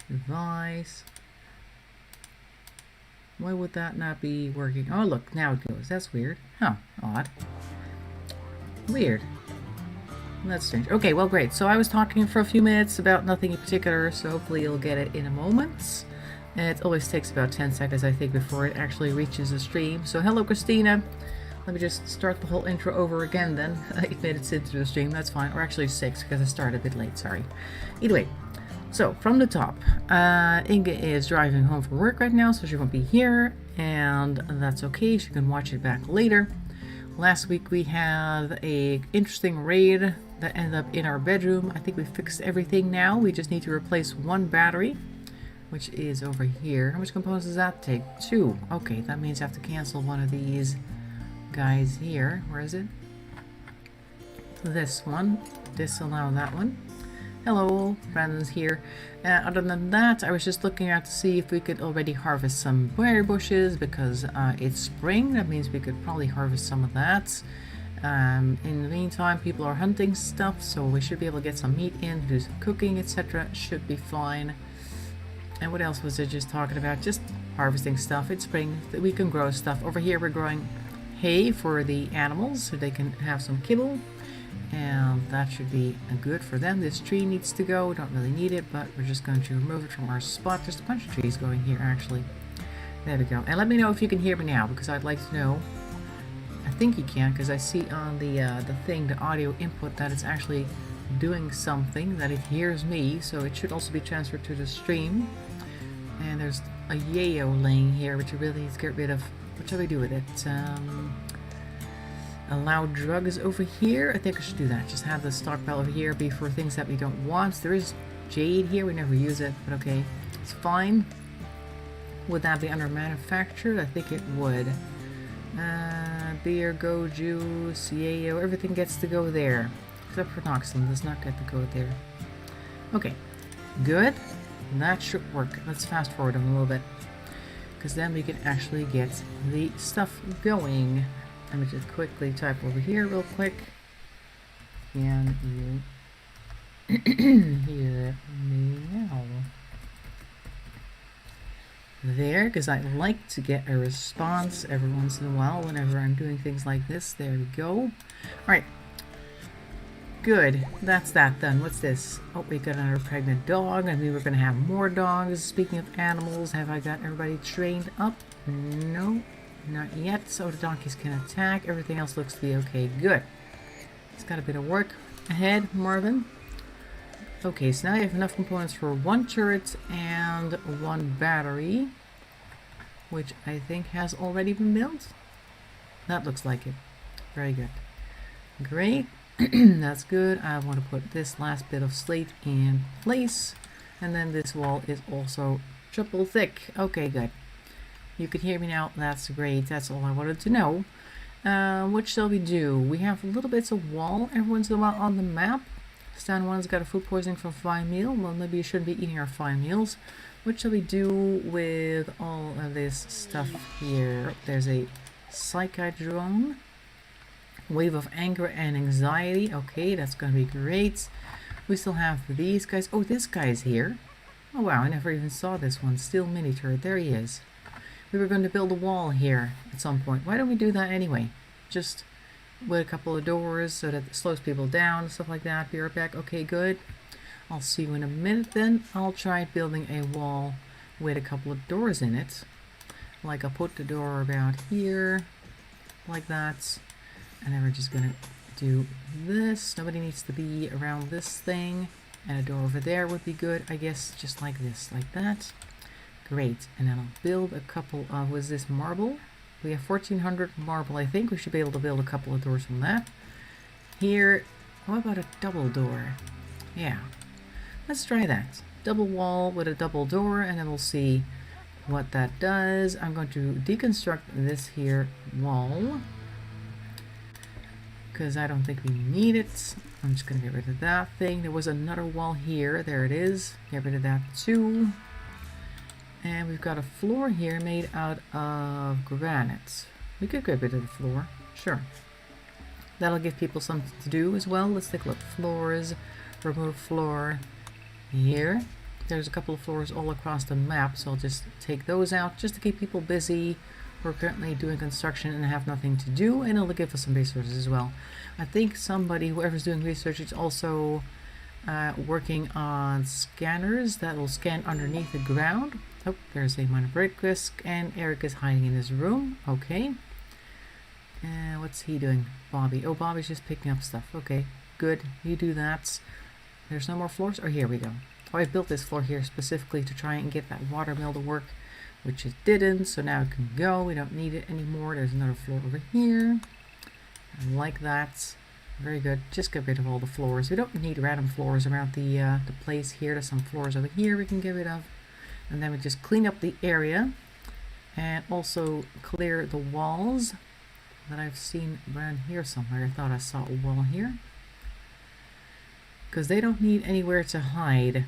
Device. Why would that not be working? Oh, look, now it goes. That's weird. Huh, odd. Weird. That's strange. Okay, well, great. So I was talking for a few minutes about nothing in particular, so hopefully you'll get it in a moment. And it always takes about 10 seconds, I think, before it actually reaches the stream. So hello, Christina. Let me just start the whole intro over again then. 8 minutes into the stream, that's fine. Or actually 6, because I started a bit late, sorry. Either way. So, from the top, Inge is driving home from work right now, so she won't be here, and that's okay, she can watch it back later. Last week we had a interesting raid that ended up in our bedroom. I think we fixed everything now, we just need to replace one battery, which is over here. How much components does that take? 2. Okay, that means I have to cancel one of these guys here. Where is it? This one. Disallow that one. Hello, Brandon's here. Other than that, I was just looking out to see if we could already harvest some berry bushes because it's spring. That means we could probably harvest some of that. In the meantime, people are hunting stuff, so we should be able to get some meat in, do some cooking, etc. Should be fine. And what else was I just talking about? Just harvesting stuff. It's spring. We can grow stuff. Over here we're growing hay for the animals so they can have some kibble. And that should be good for them. This tree needs to go. We don't really need it, but we're just going to remove it from our spot. There's a bunch of trees going here, actually. There we go. And let me know if you can hear me now, because I'd like to know. I think you can, because I see on the thing, the audio input, that it's actually doing something, that it hears me. So it should also be transferred to the stream. And there's a yayo laying here, which I really need to get rid of. What shall we do with it? Allow drugs over here. I think I should do that. Just have the stockpile over here be for things that we don't want. There is jade here. We never use it, but okay. It's fine. Would that be under manufactured? I think it would. Beer, go juice, yayo. Everything gets to go there. Except for Noxon does not get to go there. Okay. Good. That should work. Let's fast forward a little bit. Because then we can actually get the stuff going. Let me just quickly type over here real quick. Can you hear me now? There, because I like to get a response every once in a while whenever I'm doing things like this. There we go. Alright. Good. That's that done. What's this? Oh, we got another pregnant dog. I mean, we're going to have more dogs. Speaking of animals, have I got everybody trained up? No. Not yet, so the donkeys can attack. Everything else looks to be okay. Good. It's got a bit of work ahead, Marvin. Okay, so now you have enough components for 1 turret and 1 battery, which I think has already been built. That looks like it. Very good. Great. That's good. I want to put this last bit of slate in place, and then this wall is also triple thick. Okay, good. You can hear me now. That's great. That's all I wanted to know. What shall we do? We have little bits of wall every once in a while on the map. Stan 1's got a food poisoning from fine meal. Well, maybe you shouldn't be eating our fine meals. What shall we do with all of this stuff here? There's a psychedrone. Wave of anger and anxiety. Okay, that's going to be great. We still have these guys. Oh, this guy's here. Oh wow, I never even saw this one. Steel mini turret. There he is. We were going to build a wall here at some point. Why don't we do that anyway? Just with a couple of doors so that it slows people down, stuff like that. Be right back. Okay, good. I'll see you in a minute then. I'll try building a wall with a couple of doors in it. Like I'll put the door about here, like that. And then we're just going to do this. Nobody needs to be around this thing. And a door over there would be good, I guess, just like this, like that. Great, and then I'll build a couple of, was this marble? We have 1400 marble. I think we should be able to build a couple of doors from that. Here, how about a double door? Yeah, let's try that. Double wall with a double door, and then we'll see what that does. I'm going to deconstruct this here wall, because I don't think we need it. I'm just going to get rid of that thing. There was another wall here. There it is. Get rid of that too. And we've got a floor here made out of granite. We could get rid of the floor. Sure. That'll give people something to do as well. Let's take a look. Floors. Remove floor here. There's a couple of floors all across the map, so I'll just take those out just to keep people busy. We're currently doing construction and have nothing to do, and it'll give us some resources as well. I think somebody, whoever's doing research, is also working on scanners that will scan underneath the ground. Oh, there's a minor break risk, and Eric is hiding in his room. Okay. And what's he doing? Bobby. Oh, Bobby's just picking up stuff. Okay, good. You do that. There's no more floors? Oh, here we go. Oh, I built this floor here specifically to try and get that water mill to work, which it didn't, so now it can go. We don't need it anymore. There's another floor over here. I like that. Very good. Just get rid of all the floors. We don't need random floors around the place here. There's some floors over here we can get rid of. And then we just clean up the area and also clear the walls that I've seen around here somewhere. I thought I saw a wall here. Because they don't need anywhere to hide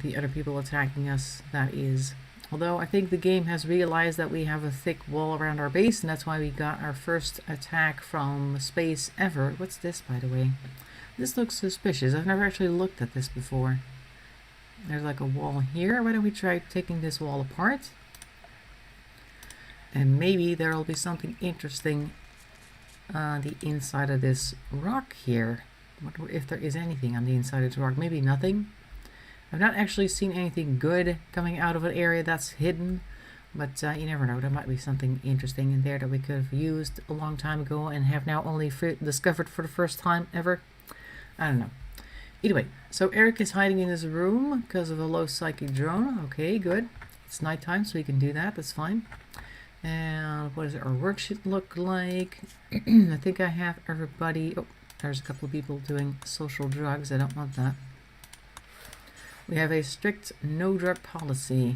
the other people attacking us, that is. Although I think the game has realized that we have a thick wall around our base, and that's why we got our first attack from space ever. What's this, by the way? This looks suspicious. I've never actually looked at this before. There's like a wall here. Why don't we try taking this wall apart? And maybe there will be something interesting on the inside of this rock here. What if there is anything on the inside of this rock? Maybe nothing. I've not actually seen anything good coming out of an area that's hidden, but you never know. There might be something interesting in there that we could have used a long time ago and have now only discovered for the first time ever. I don't know. Anyway, so Eric is hiding in his room because of a low psychic drone. Okay, good. It's nighttime, so we can do that. That's fine. And what does our worksheet look like? I think I have everybody. Oh, there's a couple of people doing social drugs. I don't want that. We have a strict no drug policy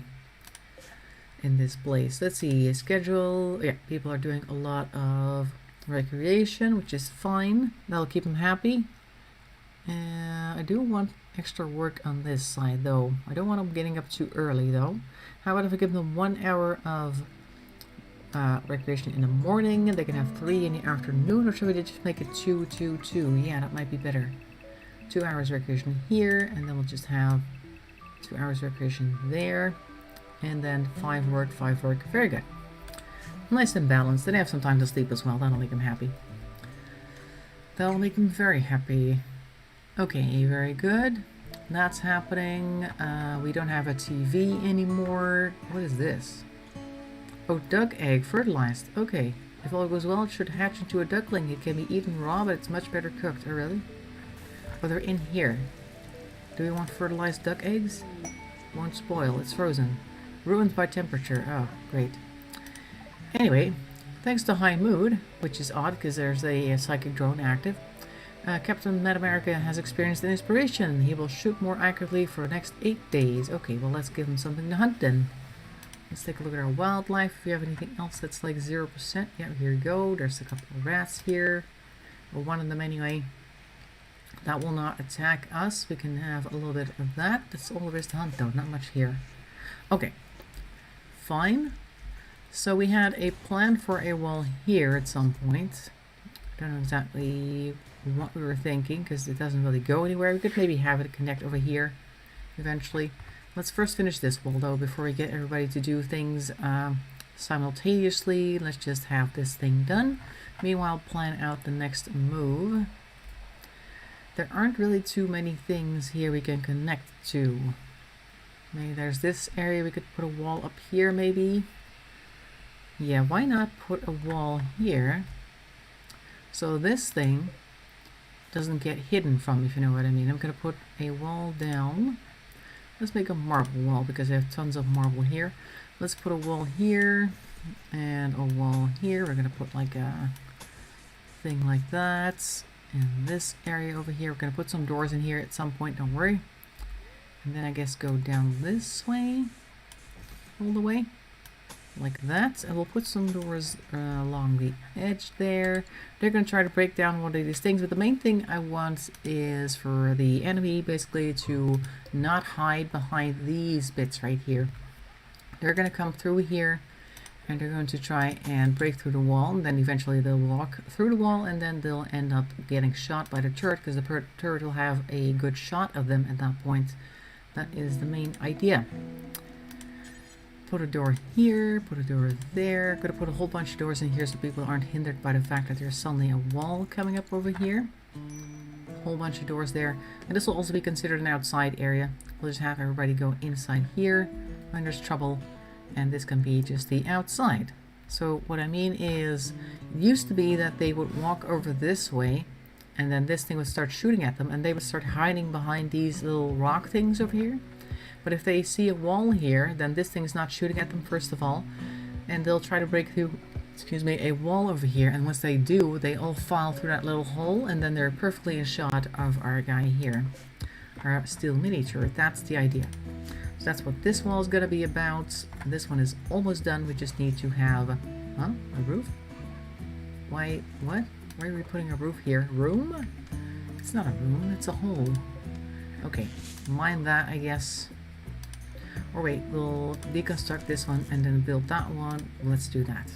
in this place. Let's see, a schedule. Yeah, people are doing a lot of recreation, which is fine. That'll keep them happy. I do want extra work on this side, though. I don't want them getting up too early, though. How about if I give them 1 hour of recreation in the morning, and they can have 3 in the afternoon, or should we just make it 2, 2, 2? Yeah, that might be better. 2 hours recreation here, and then we'll just have 2 hours recreation there, and then 5 work, 5 work. Very good. Nice and balanced. Then they have some time to sleep as well. That'll make them happy. That'll make them very happy. Okay, very good. That's happening. We don't have a TV anymore. What is this? Oh, duck egg fertilized. Okay. If all goes well, it should hatch into a duckling. It can be eaten raw, but it's much better cooked. Oh, really? Oh, they're in here. Do we want fertilized duck eggs? Won't spoil. It's frozen. Ruined by temperature. Oh, great. Anyway, thanks to high mood, which is odd because there's a psychic drone active, Captain Mad America has experienced an inspiration. He will shoot more accurately for the next 8 days. Okay, well, let's give him something to hunt then. Let's take a look at our wildlife. If we have anything else that's like 0%. Yeah, here we go. There's a couple of rats here. Or one of them anyway. That will not attack us. We can have a little bit of that. That's all there is to hunt though. Not much here. Okay. Fine. So we had a plan for a wall here at some point. I don't know exactly what we were thinking because it doesn't really go anywhere. We could maybe have it connect over here eventually. Let's first finish this wall though before we get everybody to do things simultaneously. Let's just have this thing done. Meanwhile, plan out the next move. There aren't really too many things here we can connect to. Maybe there's this area we could put a wall up here maybe. Yeah, why not put a wall here so this thing doesn't get hidden from, if you know what I mean. I'm gonna put a wall down. Let's make a marble wall because I have tons of marble here. Let's put a wall here and a wall here. We're gonna put like a thing like that. In this area over here, we're gonna put some doors in here at some point, don't worry. And then I guess go down this way, all the way, like that. And we'll put some doors along the edge there. They're gonna try to break down one of these things, but the main thing I want is for the enemy basically to not hide behind these bits right here. They're gonna come through here and they're going to try and break through the wall, and then eventually they'll walk through the wall and then they'll end up getting shot by the turret because the turret will have a good shot of them at that point. That is the main idea. Put a door here, put a door there. Gonna put a whole bunch of doors in here so people aren't hindered by the fact that there's suddenly a wall coming up over here. Whole bunch of doors there. And this will also be considered an outside area. We'll just have everybody go inside here when there's trouble. And this can be just the outside. So what I mean is, it used to be that they would walk over this way and then this thing would start shooting at them and they would start hiding behind these little rock things over here. But if they see a wall here, then this thing's not shooting at them first of all, and they'll try to break through, excuse me, a wall over here, and once they do, they all file through that little hole and then they're perfectly in shot of our guy here. Our steel miniature. That's the idea. So that's what this wall is going to be about. This one is almost done. We just need to have a roof? Why, what? Why are we putting a roof here? Room? It's not a room, it's a hole. Okay, mind that, I guess. Or wait, we'll deconstruct this one and then build that one. Let's do that.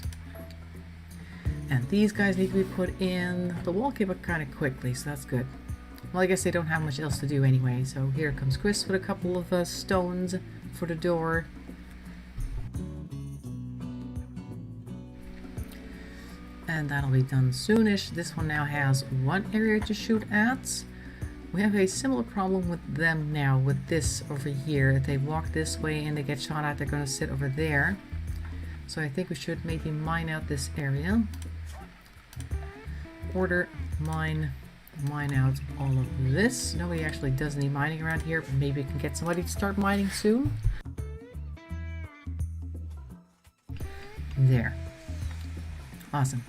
And these guys need to be put in. The wall came up kind of quickly, so that's good. Well, I guess they don't have much else to do anyway, so here comes Chris with a couple of stones for the door. And that'll be done soonish. This one now has one area to shoot at. We have a similar problem with them now, with this over here. If they walk this way and they get shot at, they're going to sit over there. So I think we should maybe mine out this area. Order, mine out all of this. Nobody actually does any mining around here, but maybe we can get somebody to start mining soon. There. Awesome.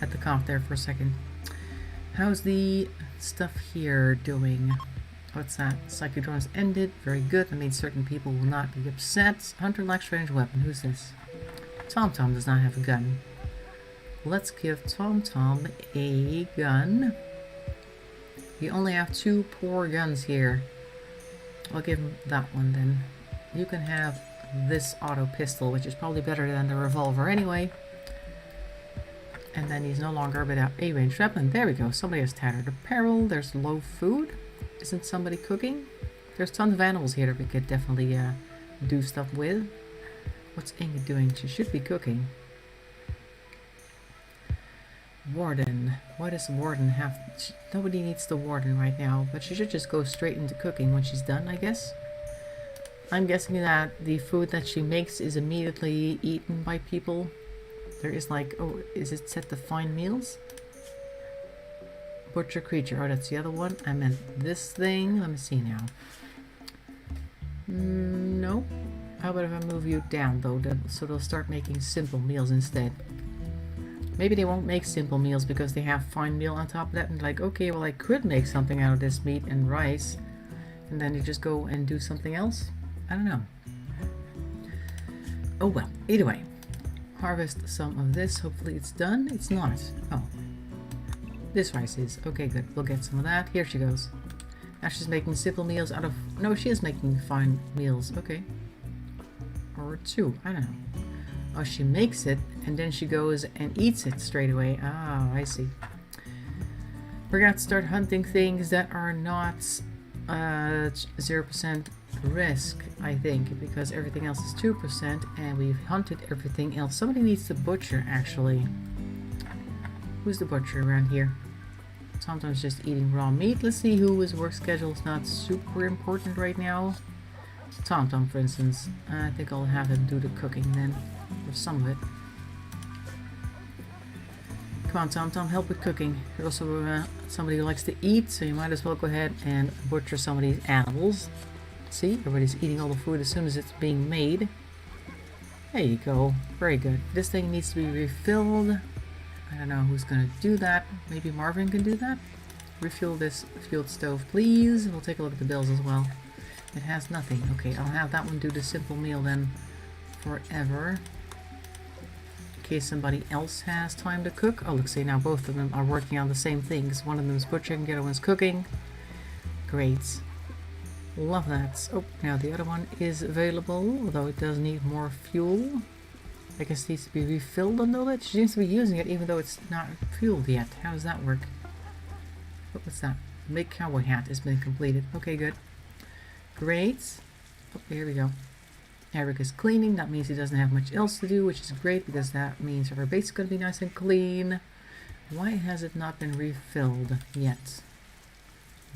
Had to cough there for a second. How's the stuff here doing? What's that? Psychic drones ended. Very good. That means certain people will not be upset. Hunter lacks range weapon. Who's this? TomTom does not have a gun. Let's give TomTom a gun. We only have 2 poor guns here. I'll give him that one then. You can have this auto pistol, which is probably better than the revolver anyway. And then he's no longer without a ranged weapon. There we go. Somebody has tattered apparel. There's low food. Isn't somebody cooking? There's tons of animals here that we could definitely do stuff with. What's Inga doing? She should be cooking. Warden. What does Warden have? Nobody needs the Warden right now, but she should just go straight into cooking when she's done, I guess. I'm guessing that the food that she makes is immediately eaten by people. There is like, oh, is it set to fine meals? Butcher creature. Oh, that's the other one. I meant this thing. Let me see now. Nope. How about if I move you down though, so they'll start making simple meals instead. Maybe they won't make simple meals because they have fine meal on top of that and like, okay, well I could make something out of this meat and rice. And then you just go and do something else? I don't know. Oh well, either way. Harvest some of this. Hopefully it's done. It's not. Oh. This rice is. Okay, good. We'll get some of that. Here she goes. Now she's making simple meals out of... No, she is making fine meals. Okay. Or two. I don't know. Oh, she makes it, and then she goes and eats it straight away. Ah, I see. We're going to start hunting things that are not 0% risk, I think, because everything else is 2%, and we've hunted everything else. Somebody needs the butcher, actually. Who's the butcher around here? Sometimes just eating raw meat. Let's see whose work schedule is not super important right now. Tom, for instance. I think I'll have him do the cooking then, or some of it. Come on, Tom, help with cooking. You're also somebody who likes to eat, so you might as well go ahead and butcher some of these animals. See, everybody's eating all the food as soon as it's being made. There you go. Very good. This thing needs to be refilled. I don't know who's going to do that. Maybe Marvin can do that? Refuel this fueled stove, please. We'll take a look at the bills as well. It has nothing. Okay, I'll have that one do the simple meal then forever. In case somebody else has time to cook. Oh, look, see, now both of them are working on the same things. One of them is butchering, the other one's cooking. Great. Love that. Oh, now the other one is available, although it does need more fuel. I guess it needs to be refilled a little bit. She seems to be using it even though it's not fueled yet. How does that work? Oh, what's that? Make cowboy hat has been completed. Okay, good. Great. Oh, here we go. Eric is cleaning. That means he doesn't have much else to do, which is great because that means our base is going to be nice and clean. Why has it not been refilled yet?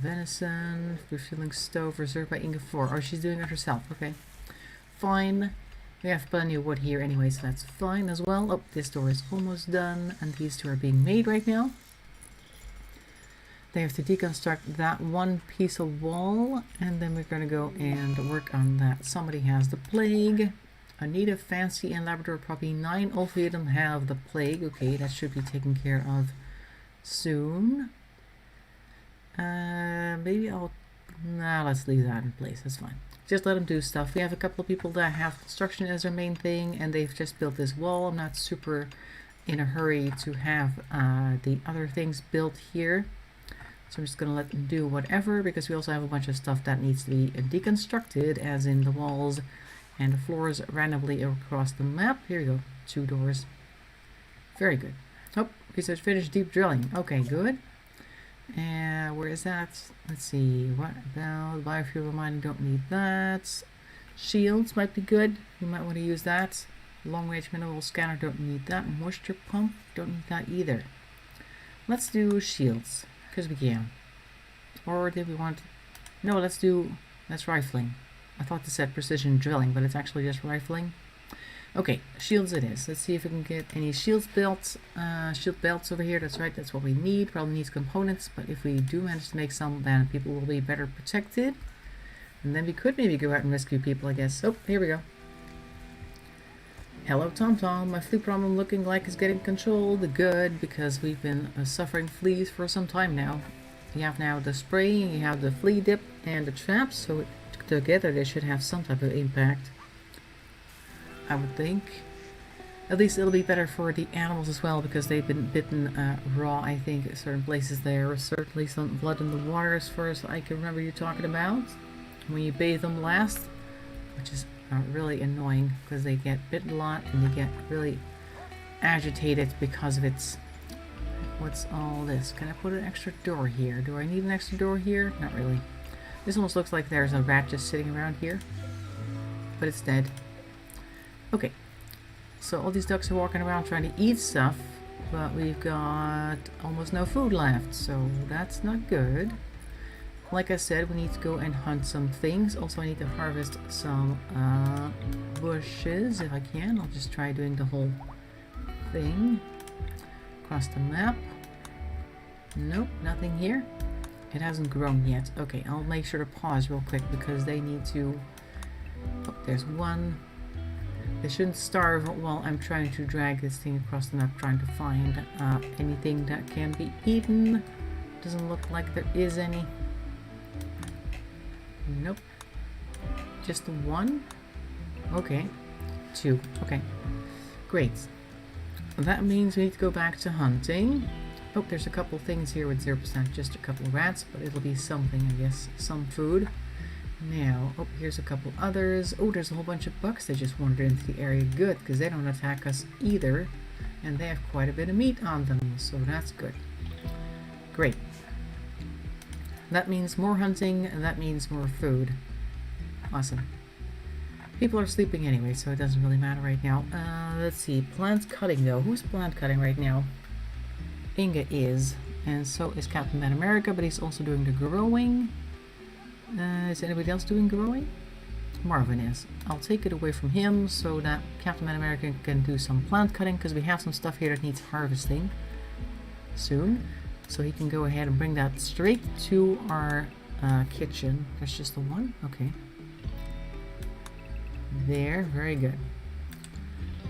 Venison, refilling stove, reserved by Inga 4. Oh, she's doing it herself. Okay. Fine. We have plenty of wood here anyway, so that's fine as well. Oh, this door is almost done, and these two are being made right now. They have to deconstruct that one piece of wall, and then we're going to go and work on that. Somebody has the plague. Anita, Fancy, and Labrador Puppy 9. All three of them have the plague. Okay, that should be taken care of soon. Maybe I'll... Nah, let's leave that in place. That's fine. Just let them do stuff. We have a couple of people that have construction as their main thing, and they've just built this wall. I'm not super in a hurry to have the other things built here. So I'm just going to let them do whatever, because we also have a bunch of stuff that needs to be deconstructed, as in the walls and the floors randomly across the map. Here you go. 2 doors. Very good. Oh, we said finish deep drilling. Okay, good. And where is that? Let's see. What about biofuel mining? Don't need that. Shields might be good. You might want to use that. Long range mineral scanner. Don't need that. Moisture pump. Don't need that either. Let's do shields because we can. Or did we want? No, that's rifling. I thought this said precision drilling, but it's actually just rifling. Okay, shields it is. Let's see if we can get any shield belts over here. That's right, that's what we need. Probably needs components, but if we do manage to make some, then people will be better protected. And then we could maybe go out and rescue people, I guess. Oh, here we go. Hello, Tom. My flea problem looking like is getting controlled. Good, because we've been suffering fleas for some time now. You have now the spray, you have the flea dip, and the traps, so together they should have some type of impact. I would think. At least it'll be better for the animals as well, because they've been bitten raw, I think, at certain places. There is certainly some blood in the water as far as I can remember you talking about. When you bathe them last, which is really annoying, because they get bitten a lot and they get really agitated because of its... What's all this? Can I put an extra door here? Do I need an extra door here? Not really. This almost looks like there's a rat just sitting around here, but it's dead. Okay, so all these ducks are walking around trying to eat stuff, but we've got almost no food left, so that's not good. Like I said, we need to go and hunt some things. Also, I need to harvest some bushes if I can. I'll just try doing the whole thing across the map. Nope, nothing here. It hasn't grown yet. Okay, I'll make sure to pause real quick because they need to... Oh, there's one. They shouldn't starve while I'm trying to drag this thing across the map, trying to find anything that can be eaten. Doesn't look like there is any. Nope. Just the one? Okay. 2. Okay. Great. That means we need to go back to hunting. Oh, there's a couple things here with 0%. Just a couple rats, but it'll be something, I guess. Some food. Now, oh, here's a couple others. Oh, there's a whole bunch of bugs that just wandered into the area. Good, because they don't attack us either. And they have quite a bit of meat on them, so that's good. Great. That means more hunting, and that means more food. Awesome. People are sleeping anyway, so it doesn't really matter right now. Let's see. Plant cutting, though. Who's plant cutting right now? Inga is. And so is Captain Man America, but he's also doing the growing. Is anybody else doing growing? Marvin is. I'll take it away from him so that Captain Man America can do some plant cutting, because we have some stuff here that needs harvesting soon. So he can go ahead and bring that straight to our kitchen. There's just the one? Okay. There, very good.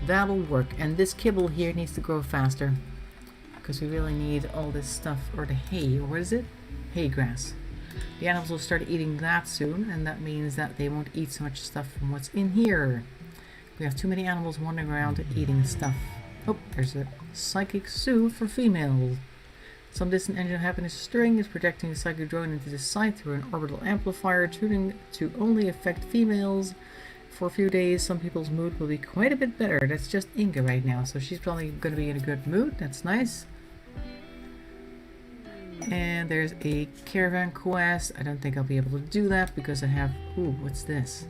That'll work. And this kibble here needs to grow faster, because we really need all this stuff, or the hay, or what is it? Hay grass. The animals will start eating that soon, and that means that they won't eat so much stuff from what's in here. We have too many animals wandering around eating stuff. Oh, there's a psychic suit for females. Some distant engine happiness string is projecting the psychic drone into the site through an orbital amplifier, tuning to only affect females. For a few days, some people's mood will be quite a bit better. That's just Inga right now, so she's probably going to be in a good mood. That's nice. And there's a caravan quest. I don't think I'll be able to do that because I have... Ooh, what's this?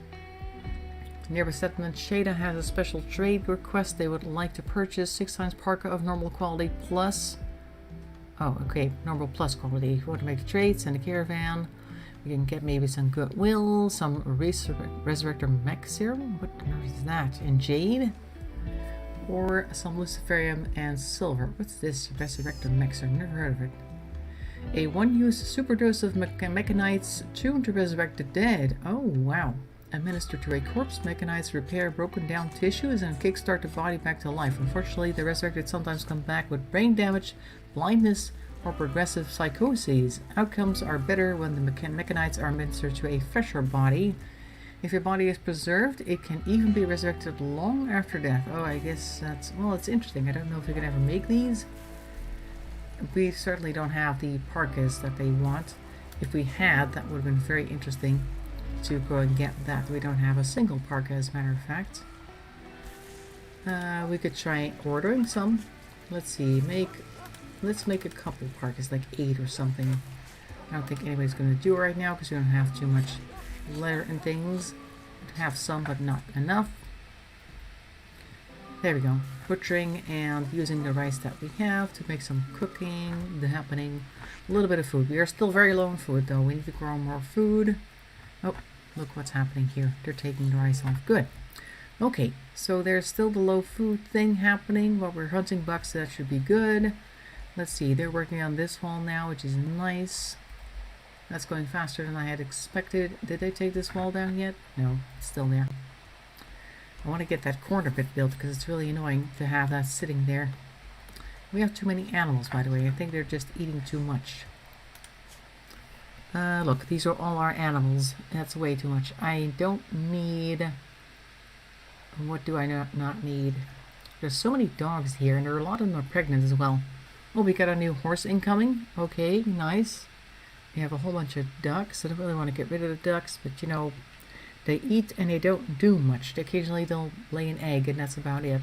Nearby settlement Shada has a special trade request. They would like to purchase 6 times parka of normal quality plus... Oh, okay, normal plus quality. If you want to make the trade, send a caravan. We can get maybe some goodwill, some resurrector mech serum. What is that? And jade? Or some luciferium and silver. What's this? Resurrector mech serum. Never heard of it. A one-use superdose of mechanites tuned to resurrect the dead. Oh, wow. Administered to a corpse, mechanites repair broken down tissues and kickstart the body back to life. Unfortunately, the resurrected sometimes come back with brain damage, blindness, or progressive psychoses. Outcomes are better when the mechanites are administered to a fresher body. If your body is preserved, it can even be resurrected long after death. Oh, I guess that's... Well, it's interesting. I don't know if we can ever make these. We certainly don't have the parkas that they want. If we had, that would have been very interesting to go and get that. We don't have a single parka, as a matter of fact. We could try ordering some. Let's see, let's make a couple parkas, like 8 or something. I don't think anybody's going to do it right now because we don't have too much leather and things. We have some, but not enough. There we go. Butchering and using the rice that we have to make some cooking happening. A little bit of food. We are still very low on food though. We need to grow more food. Oh, look what's happening here. They're taking the rice off. Good. Okay, so there's still the low food thing happening while we're hunting bugs, so that should be good. Let's see, they're working on this wall now, which is nice. That's going faster than I had expected. Did they take this wall down yet? No, it's still there. I want to get that corner bit built because it's really annoying to have that sitting there. We have too many animals, by the way. I think they're just eating too much. Look, these are all our animals. That's way too much. I don't need... What do I not need? There's so many dogs here, and there are a lot of them are pregnant as well. Oh, we got a new horse incoming. Okay, nice. We have a whole bunch of ducks. I don't really want to get rid of the ducks, but you know... They eat and they don't do much. Occasionally they'll lay an egg and that's about it.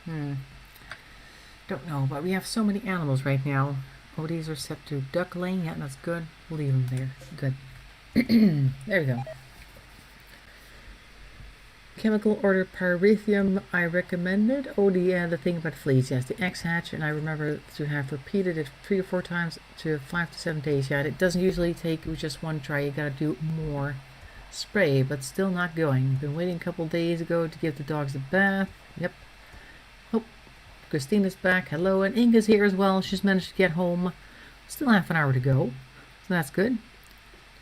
Don't know, but we have so many animals right now. Oh, these are set to duck laying. Yeah, that's good. We'll leave them there. Good. There we go. Chemical order pyrethrum I recommended. Oh, the thing about fleas. Yes, the eggs hatch, and I remember to have repeated it 3 or 4 times to 5 to 7 days. Yeah, it doesn't usually take with just one try. You gotta do more. Spray, but still not going. Been waiting a couple days ago to give the dogs a bath. Yep. Oh, Christina's back. Hello, and Inga's here as well. She's managed to get home. Still half an hour to go, so that's good.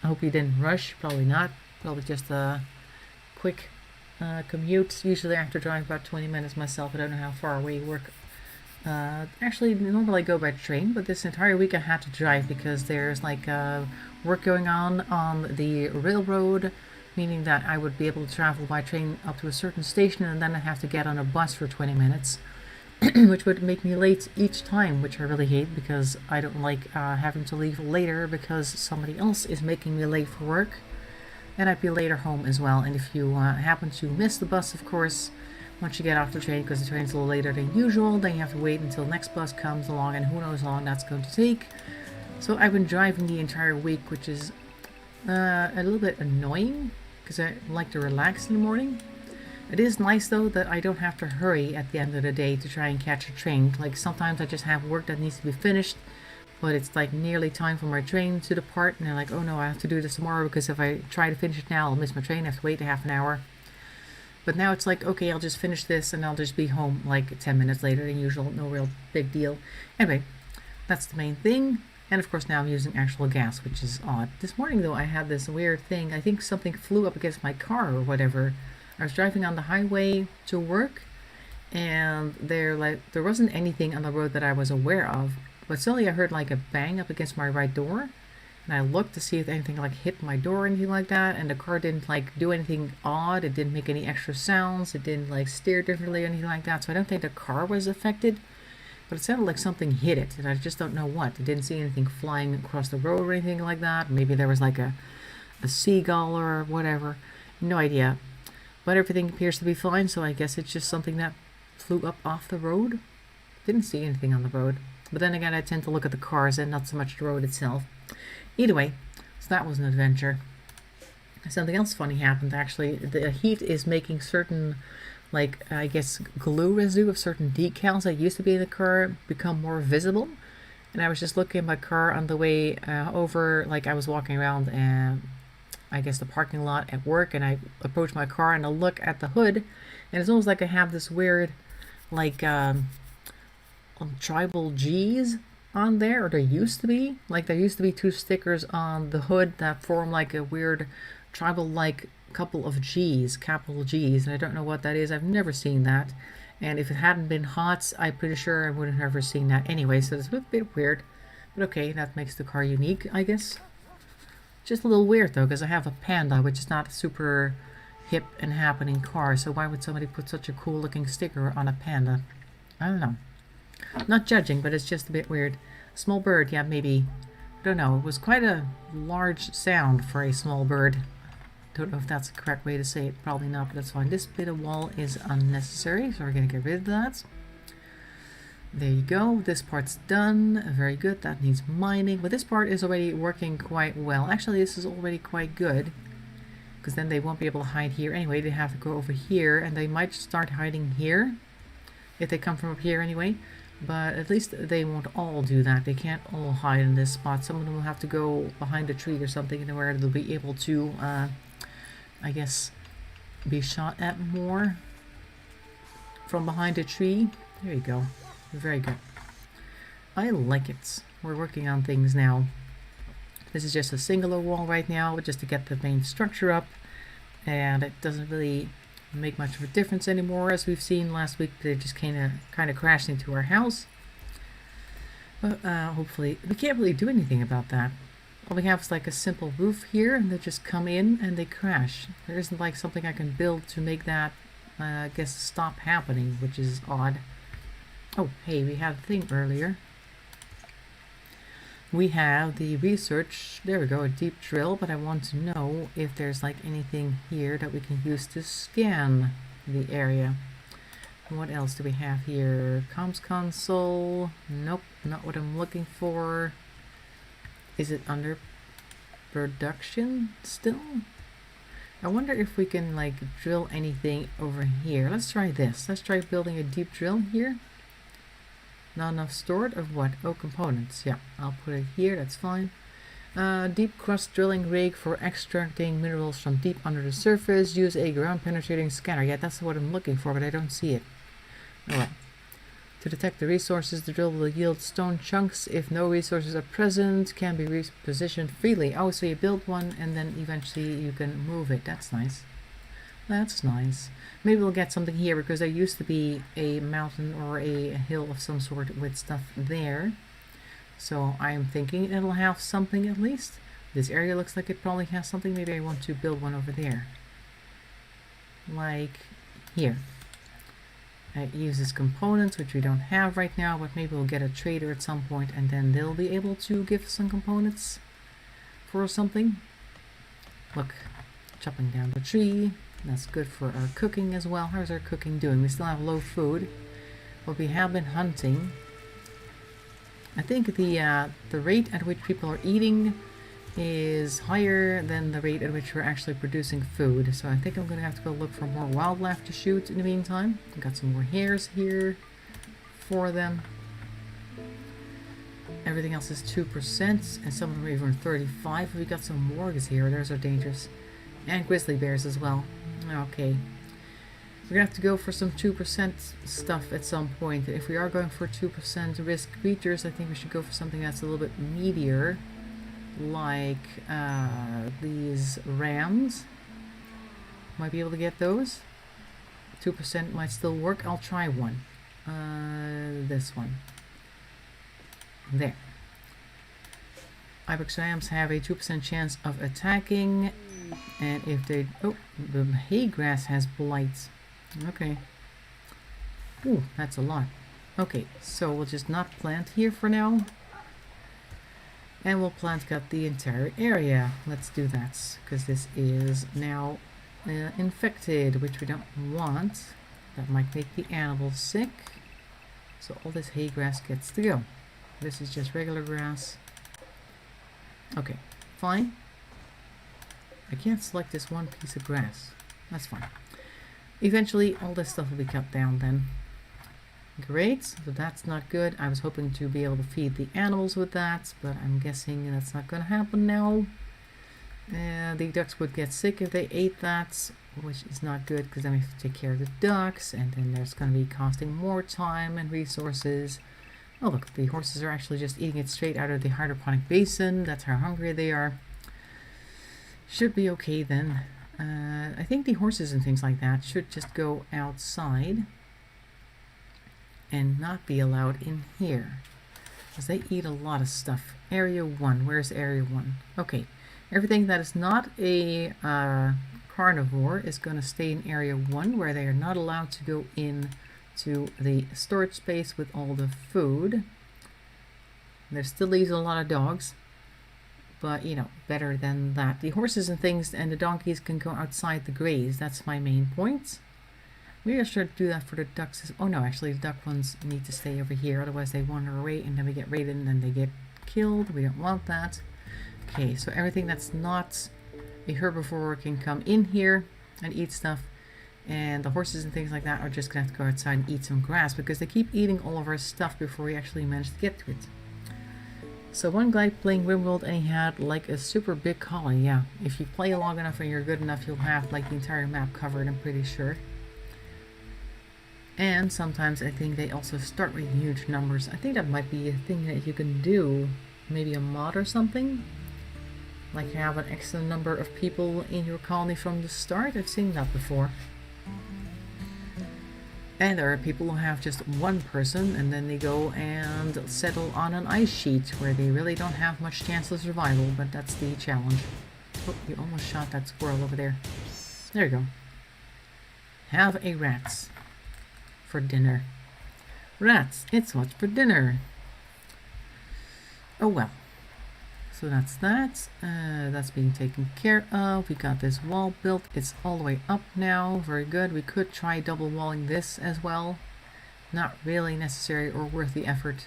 I hope you didn't rush. Probably not. Probably just a quick commute. Usually after driving about 20 minutes myself. I don't know how far away you work. Actually, normally I go by train, but this entire week I had to drive because there's like work going on the railroad meaning that I would be able to travel by train up to a certain station and then I have to get on a bus for 20 minutes, which would make me late each time, which I really hate because I don't like having to leave later because somebody else is making me late for work. And I'd be later home as well. And if you happen to miss the bus, of course, once you get off the train, because the train's a little later than usual, then you have to wait until the next bus comes along, and who knows how long that's going to take. So I've been driving the entire week, which is a little bit annoying, because I like to relax in the morning. It is nice, though, that I don't have to hurry at the end of the day to try and catch a train. Like, sometimes I just have work that needs to be finished, but it's like nearly time for my train to depart, and they're like, oh no, I have to do this tomorrow because if I try to finish it now, I'll miss my train, I have to wait a half an hour. But now it's like, okay, I'll just finish this and I'll just be home like 10 minutes later than usual, no real big deal. Anyway, that's the main thing. And of course now I'm using actual gas, which is odd. This morning though, I had this weird thing. I think something flew up against my car or whatever. I was driving on the highway to work, and there wasn't anything on the road that I was aware of. But suddenly I heard like a bang up against my right door, and I looked to see if anything like hit my door or anything like that, and the car didn't like do anything odd. It didn't make any extra sounds. It didn't like steer differently or anything like that. So I don't think the car was affected, but it sounded like something hit it, and I just don't know what. I didn't see anything flying across the road or anything like that. Maybe there was like a seagull or whatever. No idea. But everything appears to be fine, so I guess it's just something that flew up off the road. Didn't see anything on the road. But then again, I tend to look at the cars and not so much the road itself. Either way, so that was an adventure. Something else funny happened, actually. The heat is making certain, like, I guess, glue residue of certain decals that used to be in the car become more visible. And I was just looking at my car on the way over, like I was walking around, I guess, the parking lot at work, and I approached my car and I look at the hood, and it's almost like I have this weird, like, tribal G's on there, or there used to be. Like, there used to be two stickers on the hood that form like a weird tribal-like couple of G's, capital G's, and I don't know what that is. I've never seen that, and if it hadn't been hot, I'm pretty sure I would have never seen that anyway, so it's a bit weird, but okay, that makes the car unique, I guess. Just a little weird though, because I have a Panda, which is not a super hip and happening car, so why would somebody put such a cool looking sticker on a Panda? I don't know. Not judging, but it's just a bit weird. Small bird, yeah, maybe. I don't know. It was quite a large sound for a small bird. Don't know if that's the correct way to say it. Probably not, but that's fine. This bit of wall is unnecessary, so we're going to get rid of that. There you go. This part's done. Very good. That needs mining. But this part is already working quite well. Actually, this is already quite good, because then they won't be able to hide here. Anyway, they have to go over here, and they might start hiding here if they come from up here anyway. But at least they won't all do that. They can't all hide in this spot. Some of them will have to go behind a tree or something where they'll be able to, I guess, be shot at more from behind a tree. There you go. Very good. I like it. We're working on things now. This is just a singular wall right now, just to get the main structure up. And it doesn't really make much of a difference anymore, as we've seen last week. They just kind of crashed into our house, but hopefully we can't really do anything about that. All we have is like a simple roof here, and they just come in and they crash. There isn't like something I can build to make that I guess stop happening, which is odd. Oh hey, we had a thing earlier. We have the research, there we go, a deep drill, but I want to know if there's like anything here that we can use to scan the area. What else do we have here? Comms console, nope, not what I'm looking for. Is it under production still? I wonder if we can like drill anything over here. Let's try this. Let's try building a deep drill here. Not enough stored of what? Oh, components. Yeah, I'll put it here. That's fine. Deep crust drilling rig for extracting minerals from deep under the surface. Use a ground penetrating scanner. Yeah, that's what I'm looking for, but I don't see it. Alright. To detect the resources, the drill will yield stone chunks. If no resources are present, can be repositioned freely. Oh, so you build one and then eventually you can move it. That's nice. That's nice. Maybe we'll get something here, because there used to be a mountain or a hill of some sort with stuff there. So I'm thinking it'll have something at least. This area looks like it probably has something. Maybe I want to build one over there. Like here. It uses components, which we don't have right now, but maybe we'll get a trader at some point, and then they'll be able to give some components for something. Look, chopping down the tree. That's good for our cooking as well. How's our cooking doing? We still have low food, but we have been hunting. I think the rate at which people are eating is higher than the rate at which we're actually producing food. So I think I'm going to have to go look for more wildlife to shoot in the meantime. We've got some more hares here for them. Everything else is 2%, and some of them are even 35. We got some wargs here. Those are dangerous. And grizzly bears as well. Okay. We're going to have to go for some 2% stuff at some point. If we are going for 2% risk creatures, I think we should go for something that's a little bit meatier. Like these rams. Might be able to get those. 2% might still work. I'll try one. This one. There. Ibex rams have a 2% chance of attacking. And if they... Oh, the hay grass has blight. Okay. Ooh, that's a lot. Okay, so we'll just not plant here for now. And we'll plant cut the entire area. Let's do that, because this is now infected, which we don't want. That might make the animals sick. So all this hay grass gets to go. This is just regular grass. Okay, fine. I can't select this one piece of grass. That's fine. Eventually, all this stuff will be cut down then. Great, so that's not good. I was hoping to be able to feed the animals with that, but I'm guessing that's not going to happen now. The ducks would get sick if they ate that, which is not good because then we have to take care of the ducks, and then there's going to be costing more time and resources. Oh look, the horses are actually just eating it straight out of the hydroponic basin. That's how hungry they are. Should be okay then. I think the horses and things like that should just go outside and not be allowed in here, because they eat a lot of stuff. Area 1, where's area 1? Okay, everything that is not a carnivore is going to stay in area 1, where they are not allowed to go in to the storage space with all the food. There still leaves a lot of dogs, but you know, better than that. The horses and things and the donkeys can go outside the graze. That's my main point. We should do that for the ducks. Oh no, actually the duck ones need to stay over here, otherwise they wander away and then we get raided and then they get killed. We don't want that. Okay, so everything that's not a herbivore can come in here and eat stuff, and the horses and things like that are just gonna have to go outside and eat some grass, because they keep eating all of our stuff before we actually manage to get to it. So one guy playing RimWorld, and he had like a super big colony. Yeah, if you play long enough and you're good enough, you'll have like the entire map covered, I'm pretty sure. And sometimes I think they also start with huge numbers. I think that might be a thing that you can do. Maybe a mod or something. Like have an extra number of people in your colony from the start. I've seen that before. And there are people who have just one person and then they go and settle on an ice sheet where they really don't have much chance of survival, but that's the challenge. Oh, you almost shot that squirrel over there. There you go. Have a rat for dinner. Rats, it's what's for dinner. Oh well. So that's that. That's being taken care of. We got this wall built. It's all the way up now. Very good. We could try double walling this as well. Not really necessary or worth the effort,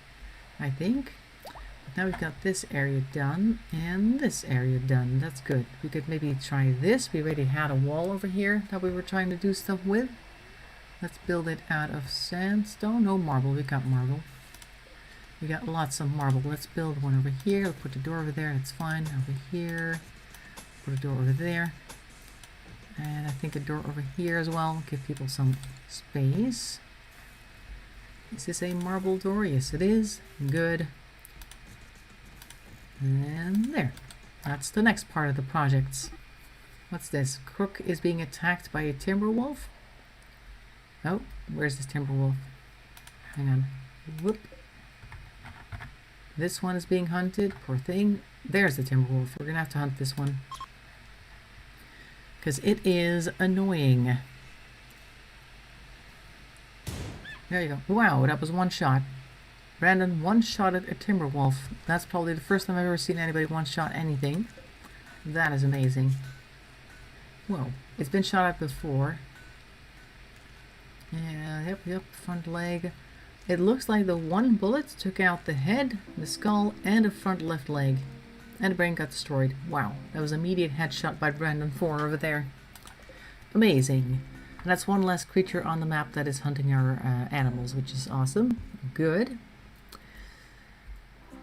I think. But now we've got this area done and this area done. That's good. We could maybe try this. We already had a wall over here that we were trying to do stuff with. Let's build it out of sandstone. No marble. We got marble. We got lots of marble. Let's build one over here. We'll put the door over there. That's fine. Over here. Put a door over there. And I think a door over here as well. Give people some space. Is this a marble door? Yes, it is. Good. And there. That's the next part of the project. What's this? Crook is being attacked by a timber wolf. Oh, where's this timber wolf? Hang on. Whoop. This one is being hunted. Poor thing. There's the timber wolf. We're gonna have to hunt this one because it is annoying. There you go. Wow, that was one shot. Brandon one-shotted a timber wolf. That's probably the first time I've ever seen anybody one-shot anything. That is amazing. Whoa, it's been shot at before. Yeah, yep, front leg. It looks like the one bullet took out the head, the skull, and the front left leg. And the brain got destroyed. Wow, that was an immediate headshot by Brandon 4 over there. Amazing. And that's one less creature on the map that is hunting our animals, which is awesome. Good.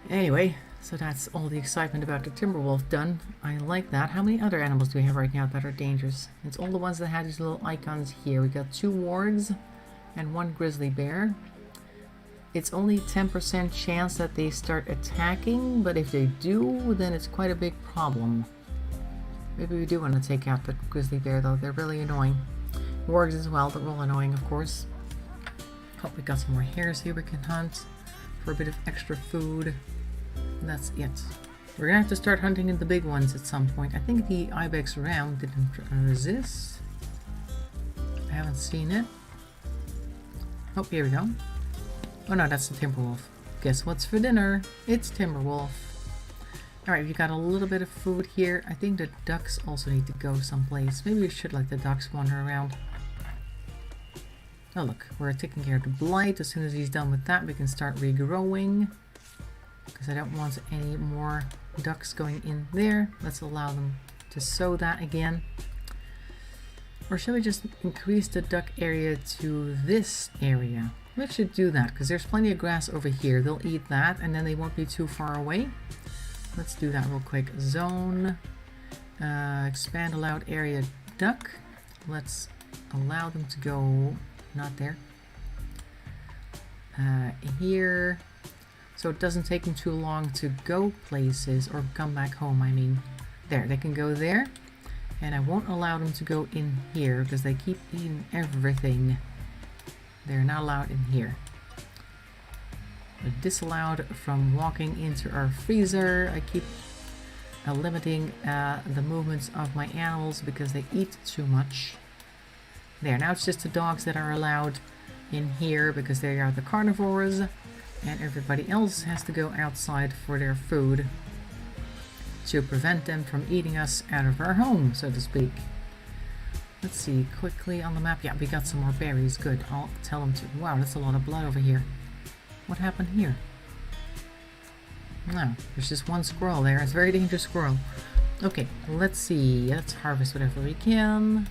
Anyway, so that's all the excitement about the Timberwolf done. I like that. How many other animals do we have right now that are dangerous? It's all the ones that have these little icons here. We got 2 wargs and 1 grizzly bear. It's only 10% chance that they start attacking, but if they do, then it's quite a big problem. Maybe we do want to take out the grizzly bear, though. They're really annoying. Wargs as well, they're all annoying, of course. Oh, we got some more hares here we can hunt for a bit of extra food. And that's it. We're gonna have to start hunting in the big ones at some point. I think the ibex ram didn't resist. I haven't seen it. Oh, here we go. Oh no, that's the Timberwolf. Guess what's for dinner? It's Timberwolf. Alright, we've got a little bit of food here. I think the ducks also need to go someplace. Maybe we should let the ducks wander around. Oh look, we're taking care of the blight. As soon as he's done with that, we can start regrowing. Because I don't want any more ducks going in there. Let's allow them to sow that again. Or should we just increase the duck area to this area? We should do that because there's plenty of grass over here. They'll eat that and then they won't be too far away. Let's do that real quick. Zone, expand allowed area duck. Let's allow them to go, not there, here. So it doesn't take them too long to go places or come back home, I mean. There, they can go there. And I won't allow them to go in here because they keep eating everything. They're not allowed in here. They're disallowed from walking into our freezer. I keep limiting the movements of my animals because they eat too much. There, now it's just the dogs that are allowed in here because they are the carnivores. And everybody else has to go outside for their food to prevent them from eating us out of our home, so to speak. Let's see, quickly on the map. Yeah, we got some more berries. Good. I'll tell them to... Wow, that's a lot of blood over here. What happened here? No, there's just one squirrel there. It's a very dangerous squirrel. Okay, let's see. Let's harvest whatever we can.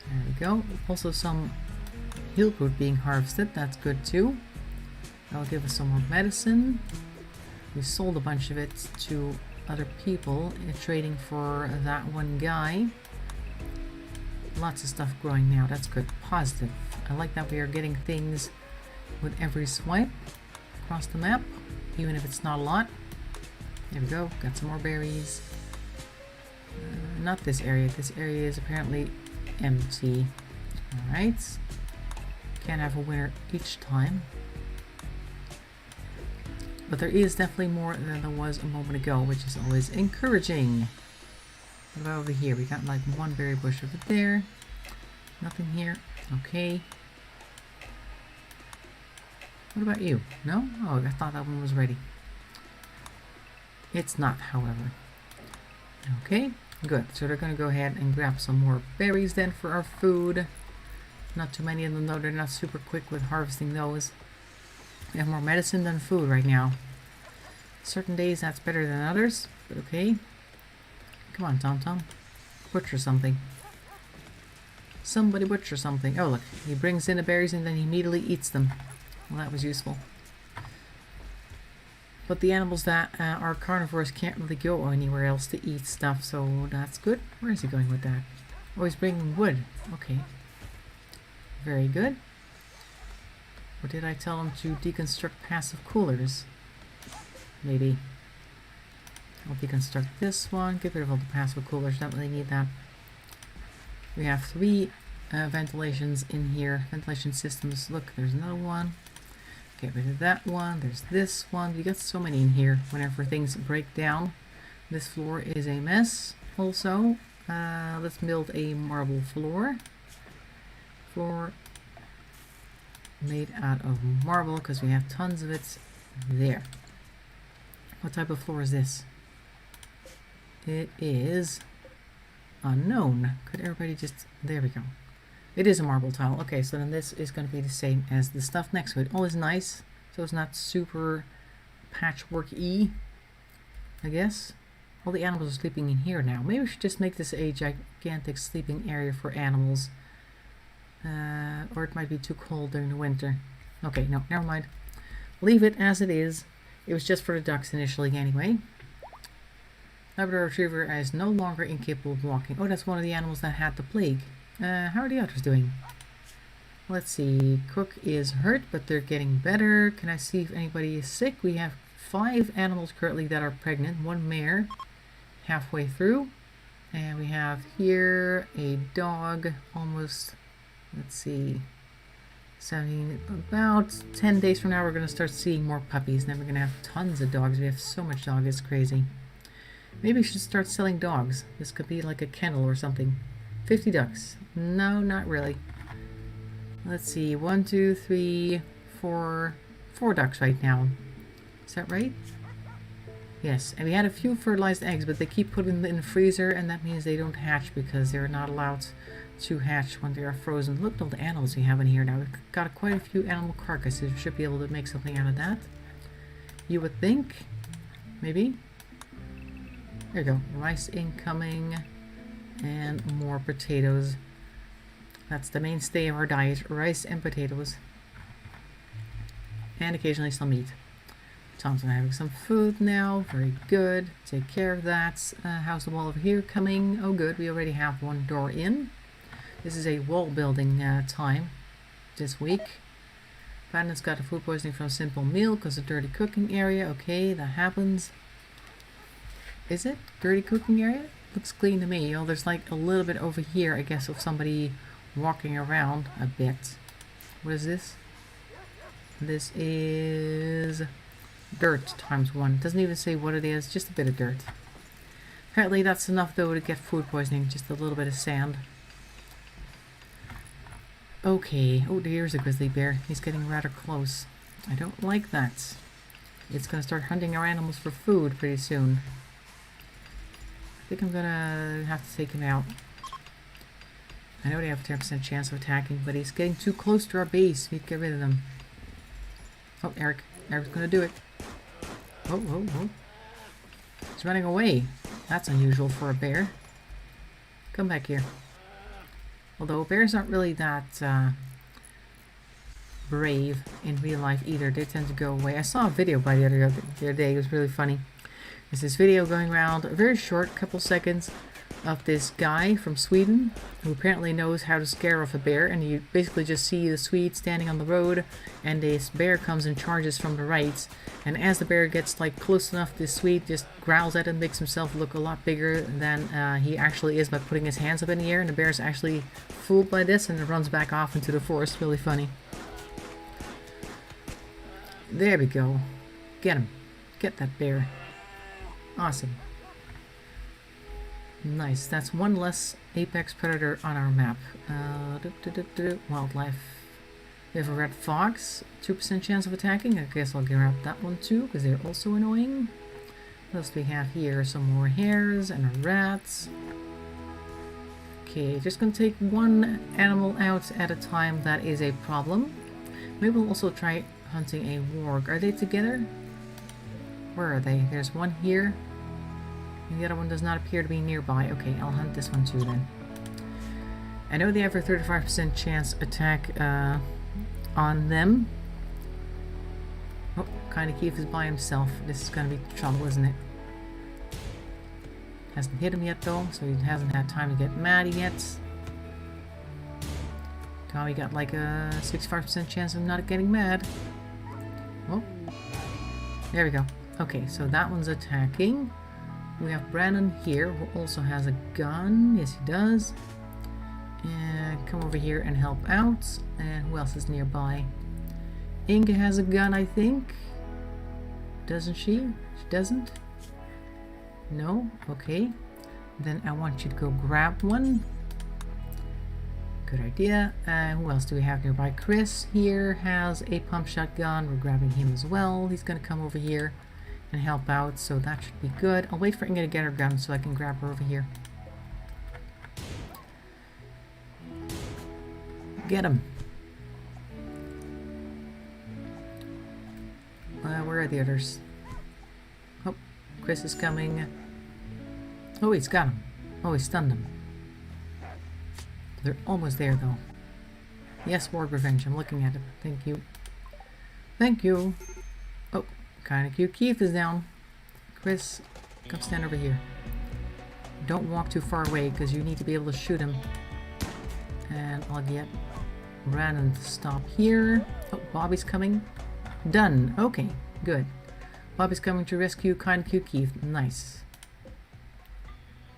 There we go. Also some heal root being harvested. That's good too. That'll give us some more medicine. We sold a bunch of it to other people trading for that one guy. Lots of stuff growing now. That's good. Positive. I like that we are getting things with every swipe across the map, even if it's not a lot. There we go. Got some more berries. Not this area. This area is apparently empty. Alright. Can't have a winner each time. But there is definitely more than there was a moment ago, which is always encouraging. What about over here? We got like one berry bush over there. Nothing here. Okay. What about you? No? Oh, I thought that one was ready. It's not, however. Okay, good. So they're going to go ahead and grab some more berries then for our food. Not too many of them though. They're not super quick with harvesting those. We have more medicine than food right now. Certain days that's better than others, but okay. Come on, Tom Tom. Butcher something. Somebody butcher something. Oh, look. He brings in the berries and then he immediately eats them. Well, that was useful. But the animals that are carnivores can't really go anywhere else to eat stuff, so that's good. Where is he going with that? Oh, he's bringing wood. Okay. Very good. Or did I tell him to deconstruct passive coolers? Maybe. I'll deconstruct this one. Get rid of all the passive coolers. Don't really need that. We have 3 ventilations in here. Ventilation systems. Look, there's another one. Get rid of that one. There's this one. We got so many in here whenever things break down. This floor is a mess also. Let's build a marble floor. Floor made out of marble because we have tons of it. There. What type of floor is this? It is unknown. Could everybody just... There we go. It is a marble tile. Okay, so then this is going to be the same as the stuff next to it. Always nice. So it's not super patchwork-y, I guess. All the animals are sleeping in here now. Maybe we should just make this a gigantic sleeping area for animals. Or it might be too cold during the winter. Okay, no, never mind. Leave it as it is. It was just for the ducks initially anyway. Labrador Retriever is no longer incapable of walking. Oh, that's one of the animals that had the plague. How are the others doing? Let's see. Cook is hurt, but they're getting better. Can I see if anybody is sick? We have 5 animals currently that are pregnant. 1 mare halfway through. And we have here a dog almost, let's see, 17, about 10 days from now we're going to start seeing more puppies. Then we're going to have tons of dogs. We have so much dog, it's crazy. Maybe we should start selling dogs. This could be like a kennel or something. 50 ducks. No, not really. Let's see. 1, 2, 3, 4 ducks right now. Is that right? Yes. And we had a few fertilized eggs, but they keep putting them in the freezer, and that means they don't hatch because they're not allowed to hatch when they are frozen. Look at all the animals we have in here now. We've got quite a few animal carcasses. We should be able to make something out of that. You would think. Maybe. There you go. Rice incoming. And more potatoes. That's the mainstay of our diet. Rice and potatoes. And occasionally some meat. Tom's having some food now. Very good. Take care of that. How's the wall over here coming? Oh good. We already have 1 door in. This is a wall building time this week. Brandon's got a food poisoning from a simple meal because of dirty cooking area. Okay, that happens. Is it? Dirty cooking area? Looks clean to me. Oh, there's like a little bit over here, I guess, of somebody walking around a bit. What is this? This is dirt times 1. It doesn't even say what it is, just a bit of dirt. Apparently that's enough though to get food poisoning, just a little bit of sand. Okay. Oh, here's a grizzly bear. He's getting rather close. I don't like that. It's going to start hunting our animals for food pretty soon. I think I'm going to have to take him out. I know they have a 10% chance of attacking, but he's getting too close to our base. We need to get rid of them. Oh, Eric. Eric's going to do it. Oh, oh, oh. He's running away. That's unusual for a bear. Come back here. Although bears aren't really that brave in real life either. They tend to go away. I saw a video by the other day. It was really funny. There's this video going around, a very short, couple seconds, of this guy from Sweden who apparently knows how to scare off a bear. And you basically just see the Swede standing on the road, and this bear comes and charges from the right. And as the bear gets like close enough, this Swede just growls at him, makes himself look a lot bigger than he actually is by putting his hands up in the air. And the bear's actually fooled by this and it runs back off into the forest. Really funny. There we go. Get him. Get that bear. Awesome. Nice. That's 1 less apex predator on our map. Wildlife. We have a red fox. 2% chance of attacking. I guess I'll get rid of that one too, because they're also annoying. What else do we have here? Some more hares and rats. Okay, just gonna take 1 animal out at a time. That is a problem. Maybe we'll also try hunting a warg. Are they together? Where are they? There's one here. And the other one does not appear to be nearby. Okay, I'll hunt this one too then. I know they have a 35% chance attack on them. Oh, kind of Keith is by himself. This is going to be trouble, isn't it? Hasn't hit him yet though, so he hasn't had time to get mad yet. Tommy got like a 65% chance of not getting mad. Oh, there we go. Okay, so that one's attacking. We have Brandon here, who also has a gun. Yes, he does. And come over here and help out. And who else is nearby? Inge has a gun, I think. Doesn't she? She doesn't? No? Okay. Then I want you to go grab one. Good idea. Who else do we have nearby? Chris here has a pump shotgun. We're grabbing him as well. He's going to come over here and help out, so that should be good. I'll wait for Inga to get her gun so I can grab her over here. Get him. Where are the others? Oh, Chris is coming. Oh, he's got him. Oh, he stunned him. They're almost there, though. Yes, ward revenge. I'm looking at it. Thank you. Thank you. Oh, kind of cute. Keith is down. Chris, come stand over here. Don't walk too far away because you need to be able to shoot him. And I'll get Brandon to stop here. Oh, Bobby's coming. Done. Okay, good. Bobby's coming to rescue kind of cute Keith. Nice.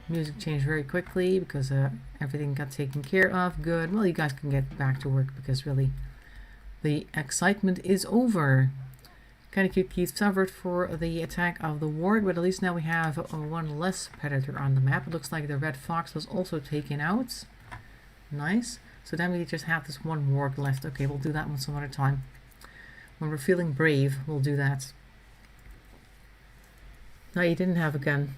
Music changed very quickly because everything got taken care of. Good. Well, you guys can get back to work because really the excitement is over. Kind of cute Keith suffered for the attack of the warg, but at least now we have one less predator on the map. It looks like the red fox was also taken out. Nice. So then we just have this one warg left. Okay, we'll do that one some other time. When we're feeling brave, we'll do that. No, you didn't have a gun.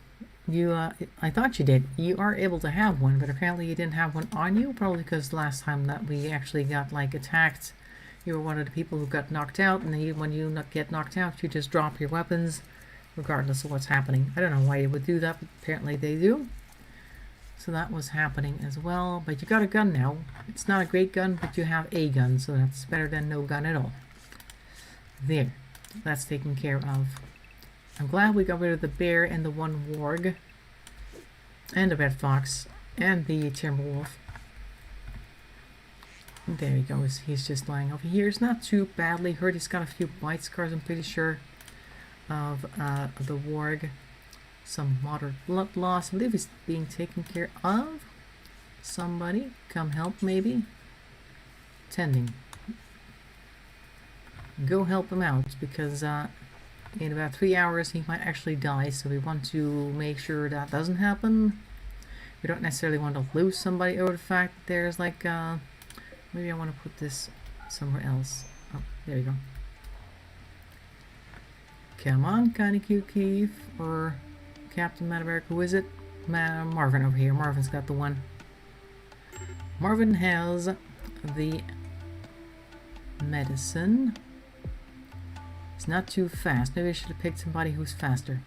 You, I thought you did. You are able to have one, but apparently you didn't have one on you. Probably because last time that we actually got, like, attacked, you were one of the people who got knocked out. And then when you get knocked out, you just drop your weapons, regardless of what's happening. I don't know why you would do that, but apparently they do. So that was happening as well. But you got a gun now. It's not a great gun, but you have a gun, so that's better than no gun at all. There. That's taken care of. I'm glad we got rid of the bear and the one warg. And the red fox. And the timberwolf. There he goes. He's just lying over here. He's not too badly hurt. He's got a few bite scars, I'm pretty sure, of the warg. Some moderate blood loss. I believe he's being taken care of. Somebody come help, maybe. Tending. Go help him out, because in about 3 hours he might actually die, so we want to make sure that doesn't happen. We don't necessarily want to lose somebody over the fact that there's like maybe I want to put this somewhere else. Oh, there we go. Come on, kinda cute Keith, or Captain Mad-America. Who is it? Marvin over here. Marvin's got the one. Marvin has the medicine. He's not too fast. Maybe I should have picked somebody who's faster.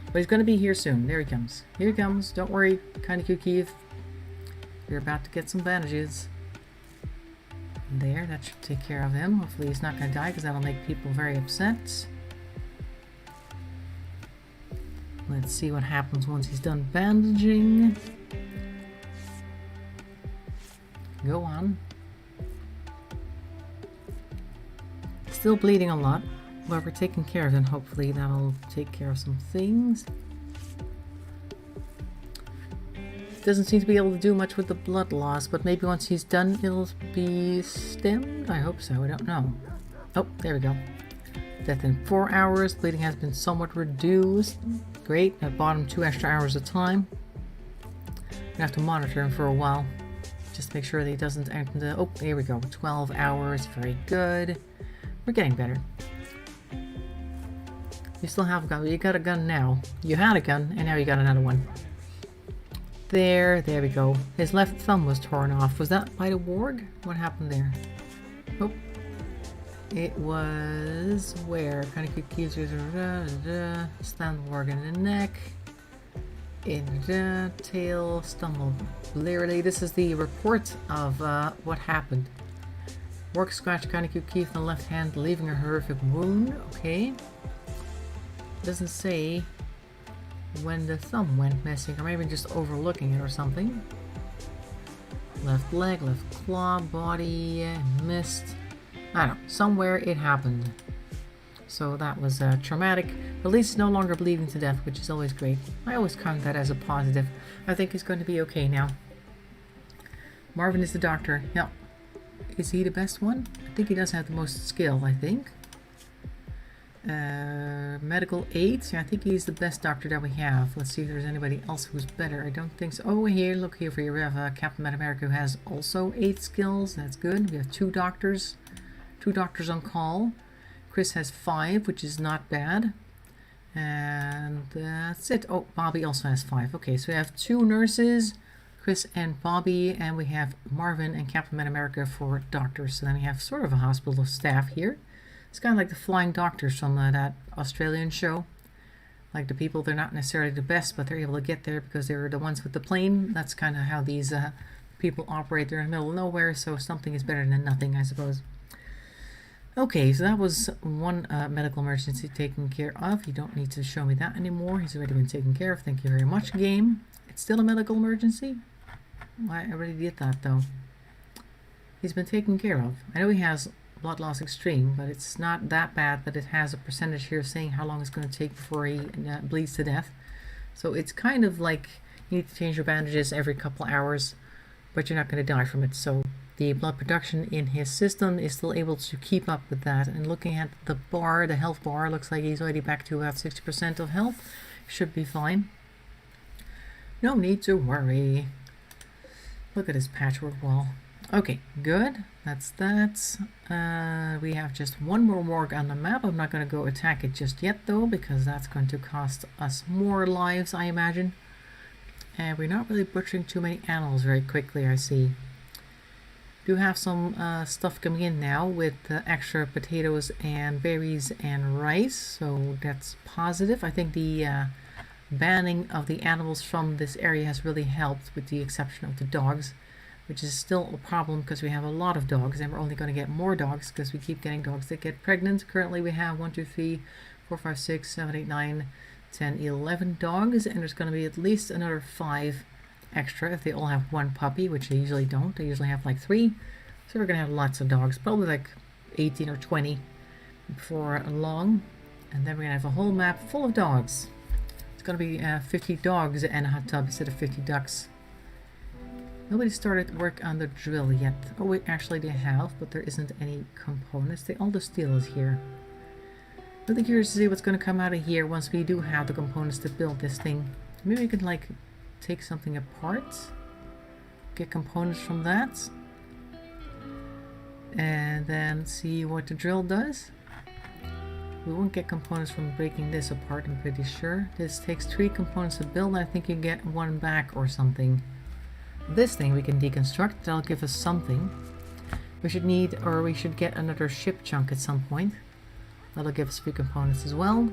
But he's going to be here soon. There he comes. Here he comes. Don't worry, kinda cute Keith. You're about to get some bandages. There, that should take care of him. Hopefully he's not going to die, because that'll make people very upset. Let's see what happens once he's done bandaging. Go on. Still bleeding a lot, but we're taking care of him. Hopefully that'll take care of some things. Doesn't seem to be able to do much with the blood loss, but maybe once he's done it'll be stemmed? I hope so, I don't know. Oh, there we go. Death in 4 hours. Bleeding has been somewhat reduced. Great, I bought him 2 extra hours of time. I'm gonna have to monitor him for a while. Just make sure that he doesn't enter the... Oh, there we go. 12 hours, very good. We're getting better. You still have a gun. You got a gun now. You had a gun, and now you got another one. There we go. His left thumb was torn off. Was that by the warg? What happened there? Oh. It was... where? Kind of keeps stand warg in the neck. In the tail. Stumbled. Literally, this is the report of what happened. Warg scratched kind of cute Keith in the left hand, leaving a horrific wound. Okay. Doesn't say when the thumb went missing, or maybe just overlooking it or something. Left leg, left claw, body, missed. I don't know, somewhere it happened. So that was traumatic. At least he's no longer bleeding to death, which is always great. I always count that as a positive. I think he's going to be okay now. Marvin is the doctor. Yep. Is he the best one? I think he does have the most skill, I think. Medical aids. Yeah, I think he's the best doctor that we have. Let's see if there's anybody else who's better. I don't think so. Oh, here, look here for you. We have Captain America who has also 8 skills. That's good. We have 2 doctors. 2 doctors on call. Chris has 5, which is not bad. And that's it. Oh, Bobby also has 5. Okay, so we have 2 nurses, Chris and Bobby, and we have Marvin and Captain America for doctors. So then we have sort of a hospital staff here. It's kind of like the Flying Doctors from that Australian show. Like the people, they're not necessarily the best, but they're able to get there because they're the ones with the plane. That's kind of how these people operate. They're in the middle of nowhere, so something is better than nothing, I suppose. Okay, so that was one medical emergency taken care of. You don't need to show me that anymore. He's already been taken care of. Thank you very much, game. It's still a medical emergency? I already did that, though. He's been taken care of. I know he has blood loss extreme, but it's not that bad that it has a percentage here saying how long it's going to take before he bleeds to death. So it's kind of like you need to change your bandages every couple hours, but you're not going to die from it. So the blood production in his system is still able to keep up with that. And looking at the bar, the health bar, looks like he's already back to about 60% of health. Should be fine. No need to worry. Look at his patchwork wall. Okay, good. That's that. We have just one more morgue on the map. I'm not going to go attack it just yet, though, because that's going to cost us more lives, I imagine. And we're not really butchering too many animals very quickly, I see. Do have some stuff coming in now with extra potatoes and berries and rice, so that's positive. I think the banning of the animals from this area has really helped, with the exception of the dogs, which is still a problem because we have a lot of dogs and we're only going to get more dogs because we keep getting dogs that get pregnant. Currently we have 1, 2, 3, 4, 5, 6, 7, 8, 9, 10, 11 dogs, and there's going to be at least another 5 extra if they all have 1 puppy, which they usually don't. They usually have like 3. So we're going to have lots of dogs, probably like 18 or 20 before long. And then we're going to have a whole map full of dogs. It's going to be 50 dogs and a hot tub instead of 50 ducks. Nobody started work on the drill yet. Oh wait, actually they have, but there isn't any components. All the steel is here. Really curious to see what's going to come out of here once we do have the components to build this thing. Maybe we could like take something apart, get components from that, and then see what the drill does. We won't get components from breaking this apart, I'm pretty sure. This takes 3 components to build, and I think you get 1 back or something. This thing we can deconstruct. That'll give us something. We should need, or we should get another ship chunk at some point. That'll give us 3 components as well.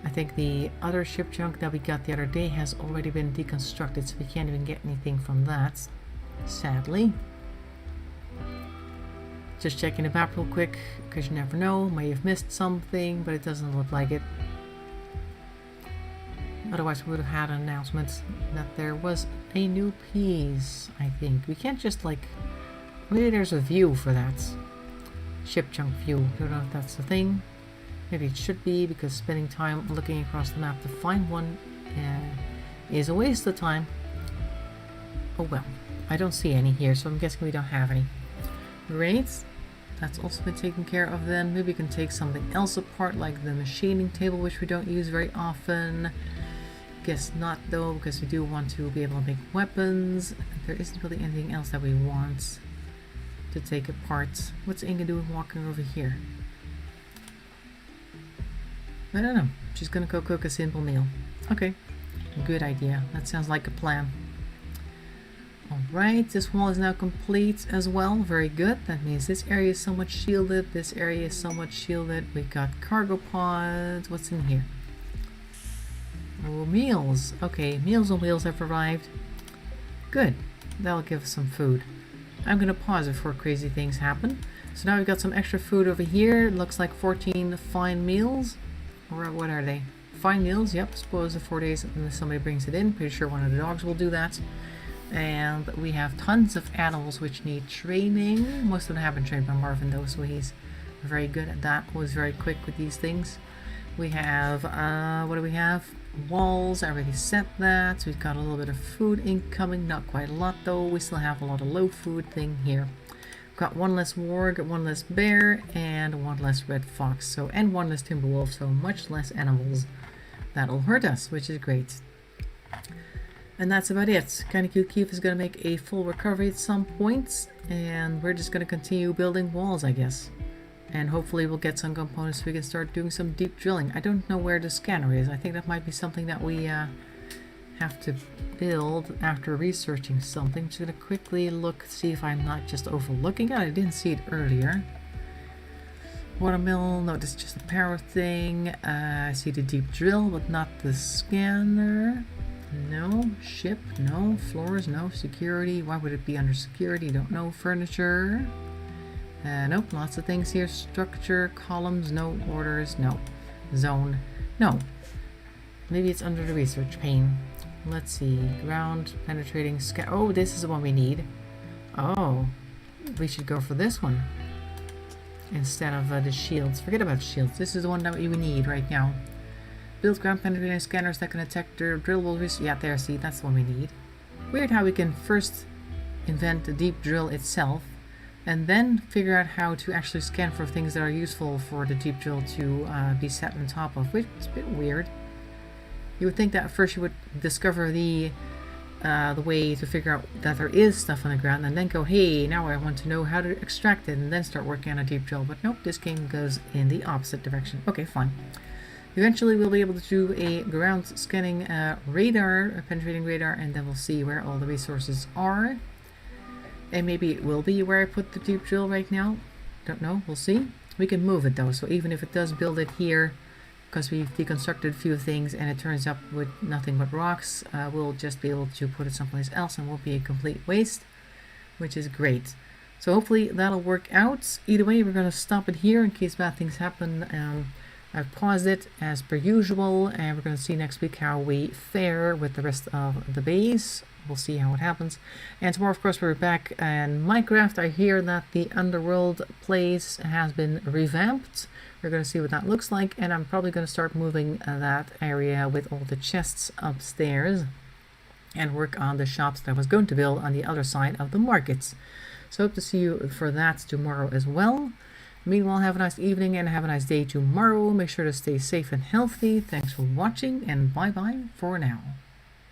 I think the other ship chunk that we got the other day has already been deconstructed, so we can't even get anything from that, sadly. Just checking the map real quick, because you never know, may have missed something, but it doesn't look like it. Otherwise we would have had an announcement that there was a new piece, I think. We can't just like, maybe there's a view for that. Ship chunk view, I don't know if that's the thing. Maybe it should be, because spending time looking across the map to find one is a waste of time. Oh well, I don't see any here, so I'm guessing we don't have any. Great, that's also been taken care of then. Maybe we can take something else apart, like the machining table, which we don't use very often. Guess not though, because we do want to be able to make weapons. There isn't really anything else that we want to take apart. What's Inga doing walking over here? I don't know. She's gonna go cook a simple meal. Okay, good idea. That sounds like a plan. Alright, this wall is now complete as well. Very good. That means this area is somewhat shielded. This area is somewhat shielded. We got cargo pods. What's in here? Oh, meals. Okay, Meals on Wheels have arrived. Good. That'll give us some food. I'm gonna pause before crazy things happen. So now we've got some extra food over here. It looks like 14 fine meals. Or what are they? Fine meals, yep. Suppose the 4 days unless somebody brings it in. Pretty sure one of the dogs will do that. And we have tons of animals which need training. Most of them have been trained by Marvin though, so he's very good at that. Was very quick with these things. We have, what do we have? Walls, I already set that. So we've got a little bit of food incoming, not quite a lot though. We still have a lot of low food thing here. Got one less warg, one less bear, and one less red fox. So, and one less timber wolf, so much less animals that'll hurt us, which is great. And that's about it. Kinda Cute Keith is gonna make a full recovery at some point, and we're just gonna continue building walls, I guess. And hopefully we'll get some components so we can start doing some deep drilling. I don't know where the scanner is. I think that might be something that we have to build after researching something. I'm just gonna quickly look, see if I'm not just overlooking it. I didn't see it earlier. Watermill, no, this is just a power thing. I see the deep drill, but not the scanner. No. Ship, no. Floors, no. Security, why would it be under security? Don't know. Furniture. Nope, lots of things here. Structure, columns, no. Orders, no. Zone, no. Maybe it's under the research pane. Let's see. Ground, penetrating, oh, this is the one we need. Oh, we should go for this one instead of the shields. Forget about shields. This is the one that we need right now. Build ground penetrating scanners that can detect the drillable research. Yeah, there, see, that's the one we need. Weird how we can first invent the deep drill itself and then figure out how to actually scan for things that are useful for the deep drill to be set on top of, which is a bit weird. You would think that first you would discover the way to figure out that there is stuff on the ground and then go, hey, now I want to know how to extract it and then start working on a deep drill. But nope, this game goes in the opposite direction. Okay, fine. Eventually we'll be able to do a ground scanning radar, a penetrating radar, and then we'll see where all the resources are. And maybe it will be where I put the deep drill right now. Don't know, we'll see. We can move it though, so even if it does build it here, because we've deconstructed a few things and it turns up with nothing but rocks, we'll just be able to put it someplace else and won't be a complete waste, which is great. So hopefully that'll work out. Either way, we're going to stop it here in case bad things happen. I've paused it as per usual, and we're going to see next week how we fare with the rest of the base. We'll see how it happens. And tomorrow, of course, we're back in Minecraft. I hear that the Underworld place has been revamped. We're going to see what that looks like, and I'm probably going to start moving that area with all the chests upstairs and work on the shops that I was going to build on the other side of the markets. So hope to see you for that tomorrow as well. Meanwhile, have a nice evening and have a nice day tomorrow. Make sure to stay safe and healthy. Thanks for watching, and bye-bye for now.